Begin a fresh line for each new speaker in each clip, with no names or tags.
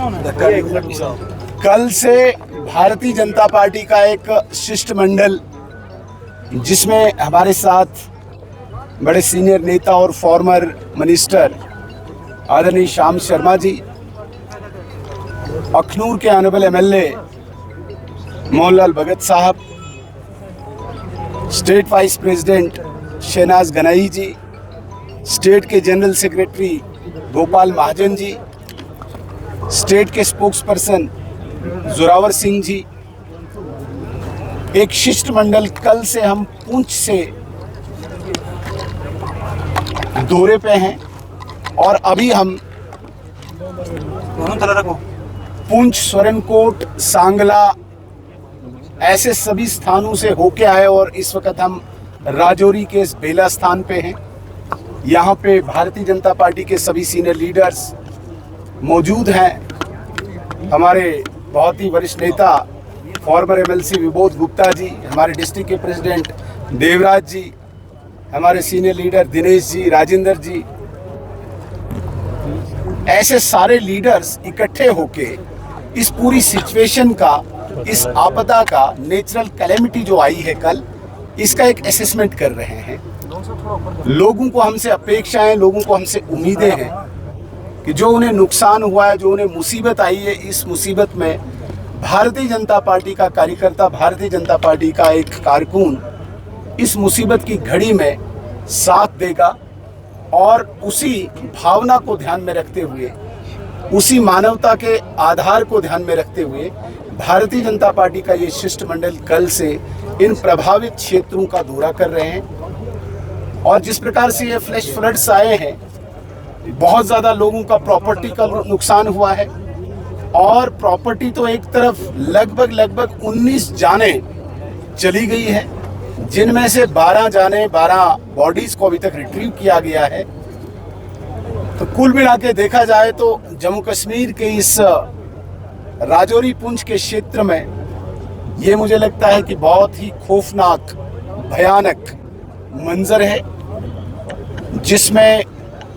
कल से भारतीय जनता पार्टी का एक शिष्टमंडल, जिसमें हमारे साथ बड़े सीनियर नेता और फॉर्मर मिनिस्टर आदरणीय श्याम शर्मा जी, अखनूर के ऑनरेबल एमएलए मोहनलाल भगत साहब, state wise president Shehnaaz Ganai जी, स्टेट के general secretary Gopal Mahajan ji, state के स्पोक्सपर्सन जोरावर सिंह जी, एक शिष्टमंडल कल से हम पुंछ से दौरे पे हैं और अभी हम पुंछ, स्वरनकोट, सांगला ऐसे सभी स्थानों से होके आए और इस वक्त हम राजौरी के इस बेला स्थान पे हैं। यहाँ पे भारतीय जनता पार्टी के सभी सीनियर लीडर्स मौजूद हैं। हमारे बहुत ही वरिष्ठ नेता फॉर्मर एमएलसी विबोध गुप्ता जी, हमारे डिस्ट्रिक्ट के प्रेसिडेंट देवराज जी, हमारे सीनियर लीडर दिनेश जी, राजेंद्र जी, ऐसे सारे लीडर्स इकट्ठे होके इस पूरी सिचुएशन का, इस आपदा का, नेचुरल कैलेमिटी जो आई है कल, इसका एक असेसमेंट कर रहे हैं। लोगों को हमसे अपेक्षाएं, लोगों को हमसे उम्मीदें हैं कि जो उन्हें नुकसान हुआ है, जो उन्हें मुसीबत आई है, इस मुसीबत में भारतीय जनता पार्टी का कार्यकर्ता, भारतीय जनता पार्टी का एक कारकुन इस मुसीबत की घड़ी में साथ देगा और उसी भावना को ध्यान में रखते हुए, उसी मानवता के आधार को ध्यान में रखते हुए भारतीय जनता पार्टी का ये शिष्टमंडल कल से इन प्रभावित क्षेत्रों का दौरा कर रहे हैं। और जिस प्रकार से ये फ्लैश फ्लड्स आए हैं, बहुत ज़्यादा लोगों का प्रॉपर्टी का नुकसान हुआ है और प्रॉपर्टी तो एक तरफ लगभग 19 जानें चली गई है, जिनमें से 12 बॉडीज को अभी तक रिट्रीव किया गया है। तो कुल मिला के देखा जाए तो जम्मू कश्मीर के इस राजौरी पुंछ के क्षेत्र में ये मुझे लगता है कि बहुत ही खौफनाक, भयानक मंजर है, जिसमें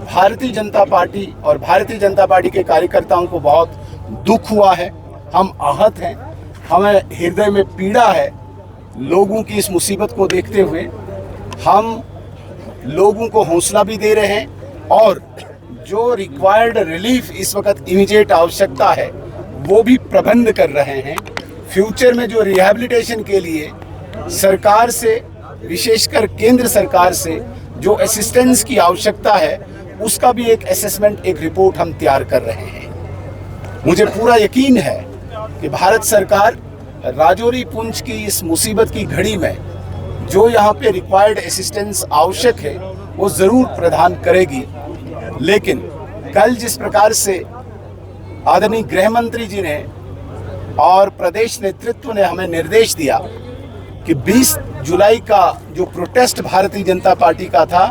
भारतीय जनता पार्टी और भारतीय जनता पार्टी के कार्यकर्ताओं को बहुत दुख हुआ है। हम आहत हैं, हमें हृदय में पीड़ा है लोगों की इस मुसीबत को देखते हुए। हम लोगों को हौसला भी दे रहे हैं और जो रिक्वायर्ड रिलीफ इस वक्त इमीडिएट आवश्यकता है वो भी प्रबंध कर रहे हैं। फ्यूचर में जो रिहैबिलिटेशन के लिए सरकार से, विशेषकर केंद्र सरकार से जो असिस्टेंस की आवश्यकता है, उसका भी एक असेसमेंट, एक रिपोर्ट हम तैयार कर रहे हैं। मुझे पूरा यकीन है कि भारत सरकार राजौरी पुंछ की इस मुसीबत की घड़ी में जो यहाँ पे रिक्वायर्ड असिस्टेंस आवश्यक है वो ज़रूर प्रदान करेगी। लेकिन कल जिस प्रकार से आदरणीय गृह मंत्री जी ने और प्रदेश नेतृत्व ने हमें निर्देश दिया कि 20 जुलाई का जो प्रोटेस्ट भारतीय जनता पार्टी का था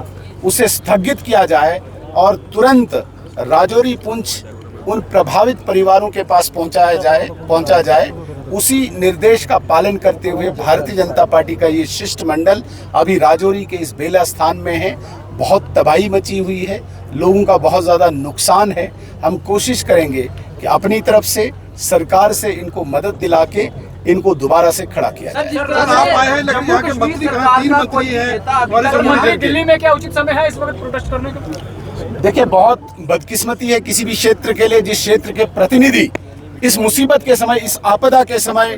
उसे स्थगित किया जाए और तुरंत राजौरी पुंछ उन प्रभावित परिवारों के पास पहुंचा जाए, उसी निर्देश का पालन करते हुए भारतीय जनता पार्टी का ये शिष्टमंडल अभी राजौरी के इस बेला स्थान में है। बहुत तबाही मची हुई है, लोगों का बहुत ज़्यादा नुकसान है। हम कोशिश करेंगे कि अपनी तरफ से सरकार से इनको मदद दिला के इनको दोबारा से खड़ा किया जाए।
दिल्ली में क्या उचित समय है इस वक्त प्रोटेस्ट करने का?
देखिए, बहुत बदकिस्मती है किसी भी क्षेत्र के लिए जिस क्षेत्र के प्रतिनिधि इस मुसीबत के समय, इस आपदा के समय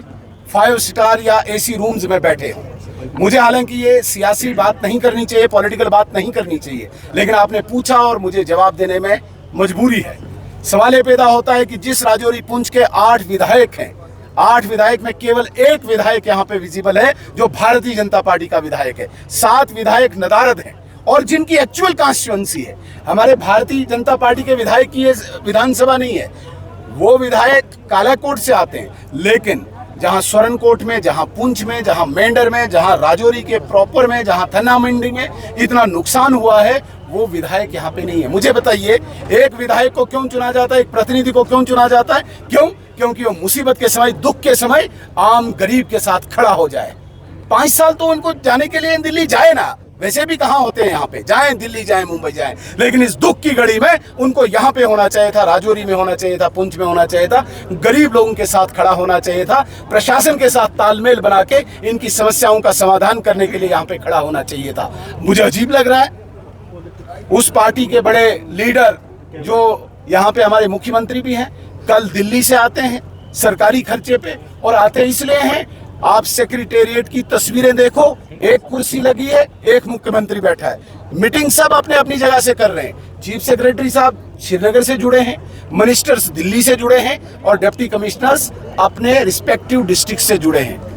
5 स्टार या एसी रूम्स में बैठे हैं। मुझे हालांकि ये सियासी बात नहीं करनी चाहिए, पॉलिटिकल बात नहीं करनी चाहिए, लेकिन आपने पूछा और मुझे जवाब देने में मजबूरी है। सवाल ये पैदा होता है कि जिस राजौरी पुंछ के 8 विधायक हैं, 8 विधायक में केवल 1 विधायक यहाँ पे विजिबल है जो भारतीय जनता पार्टी का विधायक है। 7 विधायक नदारद हैं और जिनकी एक्चुअल कॉन्स्टिट्यूएंसी है। हमारे भारतीय जनता पार्टी के विधायक की ये विधानसभा नहीं है, वो विधायक कालाकोट से आते हैं। लेकिन जहां स्वरनकोट में, जहां पुंछ में, जहां मेंढर में, जहां राजौरी के प्रॉपर में, जहां थन्ना मंडी में इतना नुकसान हुआ है, वो विधायक यहाँ पे नहीं है। मुझे बताइए, एक विधायक को क्यों चुना जाता है, एक प्रतिनिधि को क्यों चुना जाता है? क्यों? क्योंकि वो मुसीबत के समय, दुख के समय आम गरीब के साथ खड़ा हो जाए। 5 साल तो उनको जाने के लिए दिल्ली जाए ना, वैसे भी कहाँ होते हैं यहाँ पे, जाएं दिल्ली जाएं मुंबई जाएं, लेकिन इस दुख की घड़ी में उनको यहाँ पे होना चाहिए था, राजौरी में होना चाहिए था, पुंछ में होना चाहिए था, गरीब लोगों के साथ खड़ा होना चाहिए था, प्रशासन के साथ तालमेल बना के इनकी समस्याओं का समाधान करने के लिए यहाँ पे खड़ा होना चाहिए था। मुझे अजीब लग रहा है उस पार्टी के बड़े लीडर जो यहाँ पे हमारे मुख्यमंत्री भी हैं, कल दिल्ली से आते हैं सरकारी खर्चे पे, और आते इसलिए हैं, आप सेक्रेटेरिएट की तस्वीरें देखो, एक कुर्सी लगी है, एक मुख्यमंत्री बैठा है, मीटिंग सब अपने अपनी जगह से कर रहे हैं। चीफ सेक्रेटरी साहब श्रीनगर से जुड़े हैं, मिनिस्टर्स दिल्ली से जुड़े हैं, और डिप्टी कमिश्नर्स अपने रिस्पेक्टिव डिस्ट्रिक्ट से जुड़े हैं।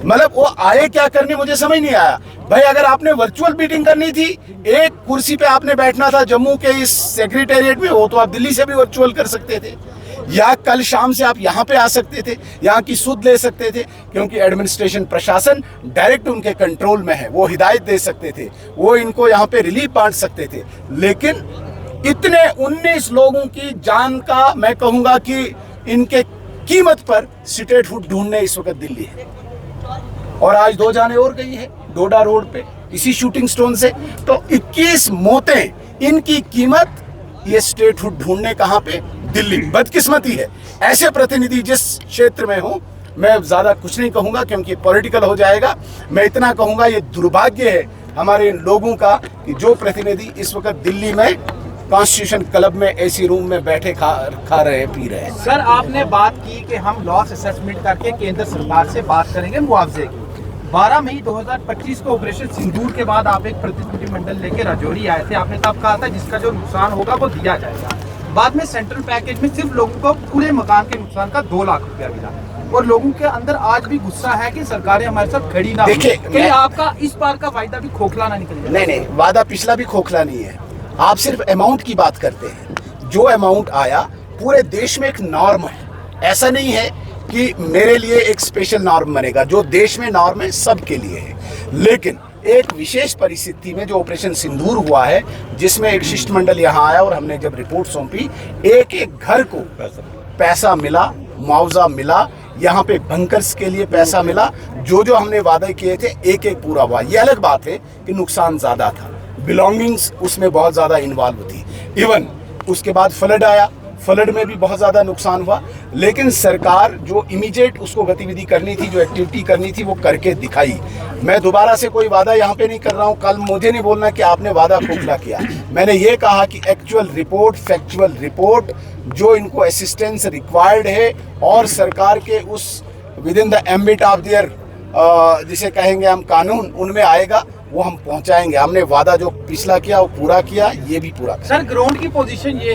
मतलब वो आए क्या करने, मुझे समझ नहीं आया। भाई अगर आपने वर्चुअल मीटिंग करनी थी, एक कुर्सी पे आपने बैठना था जम्मू के इस सेक्रेटेरिएट में, वो तो आप दिल्ली से भी वर्चुअल कर सकते थे, या कल शाम से आप यहाँ पे आ सकते थे, यहाँ की सुध ले सकते थे, क्योंकि एडमिनिस्ट्रेशन प्रशासन डायरेक्ट उनके कंट्रोल में है, वो हिदायत दे सकते थे, वो इनको यहाँ पे रिलीफ बांट सकते थे। लेकिन इतने 19 लोगों की जान का मैं कहूँगा कि इनके कीमत पर स्टेटहुड ढूंढने इस वक्त दिल्ली है। और आज 2 जाने और गई है डोडा रोड पे इसी शूटिंग स्टोन से, तो 21 मौतें, इनकी कीमत ये स्टेटहुड ढूंढने कहाँ पे, दिल्ली। बदकिस्मती है ऐसे प्रतिनिधि जिस क्षेत्र में हो, मैं ज्यादा कुछ नहीं कहूंगा क्योंकि पॉलिटिकल हो जाएगा। मैं इतना कहूंगा ये दुर्भाग्य है हमारे लोगों का कि जो प्रतिनिधि इस वक्त दिल्ली में कॉन्स्टिट्यूशन क्लब में एसी रूम में बैठे खा रहे हैं, पी रहे हैं।
सर आपने बात की कि हम लॉस असेसमेंट करके केंद्र सरकार से बात करेंगे मुआवजे की। 12 मई 2025 को ऑपरेशन सिंदूर के बाद आप एक प्रतिनिधिमंडल लेके राजौरी आए थे। आपने तब कहा था जिसका जो नुकसान होगा वो दिया जाएगा। बाद में सेंट्रल पैकेज में सिर्फ लोगों को पूरे मकान के नुकसान का 2 लाख रुपया मिला, और लोगों के अंदर आज भी गुस्सा है कि सरकारें हमारे साथ खड़ी ना। देखिए आपका इस बार का वायदा भी खोखला ना निकल जाए।
नहीं, वादा पिछला भी खोखला नहीं है। आप सिर्फ अमाउंट की बात करते हैं। जो अमाउंट आया पूरे देश में एक नॉर्म है, ऐसा नहीं है कि मेरे लिए एक स्पेशल नॉर्म बनेगा। जो देश में नॉर्म है सबके लिए है, लेकिन एक विशेष परिस्थिति में जो ऑपरेशन सिंदूर हुआ है, जिसमें एक शिष्टमंडल यहाँ आया और हमने जब रिपोर्ट सौंपी, एक एक घर को पैसा मिला, मुआवजा मिला, यहाँ पे बंकर्स के लिए पैसा मिला। जो जो हमने वादे किए थे एक एक पूरा हुआ। ये अलग बात है कि नुकसान ज्यादा था, बिलोंगिंग्स उसमें बहुत ज्यादा इन्वॉल्व थी। इवन उसके बाद फ्लड आया, फ्लड में भी बहुत ज़्यादा नुकसान हुआ, लेकिन सरकार जो इमीडिएट उसको गतिविधि करनी थी, जो एक्टिविटी करनी थी, वो करके दिखाई। मैं दोबारा से कोई वादा यहाँ पे नहीं कर रहा हूँ। कल मुझे नहीं बोलना कि आपने वादा खोखला किया। मैंने ये कहा कि एक्चुअल रिपोर्ट, फैक्चुअल रिपोर्ट, जो इनको असिस्टेंस रिक्वायर्ड है और सरकार के उस with in the ambit of their जिसे कहेंगे हम कानून, उनमें आएगा, वो हम पहुँचाएंगे। हमने वादा जो पिछला किया वो पूरा किया, ये भी पूरा।
सर ग्राउंड की पोजीशन ये है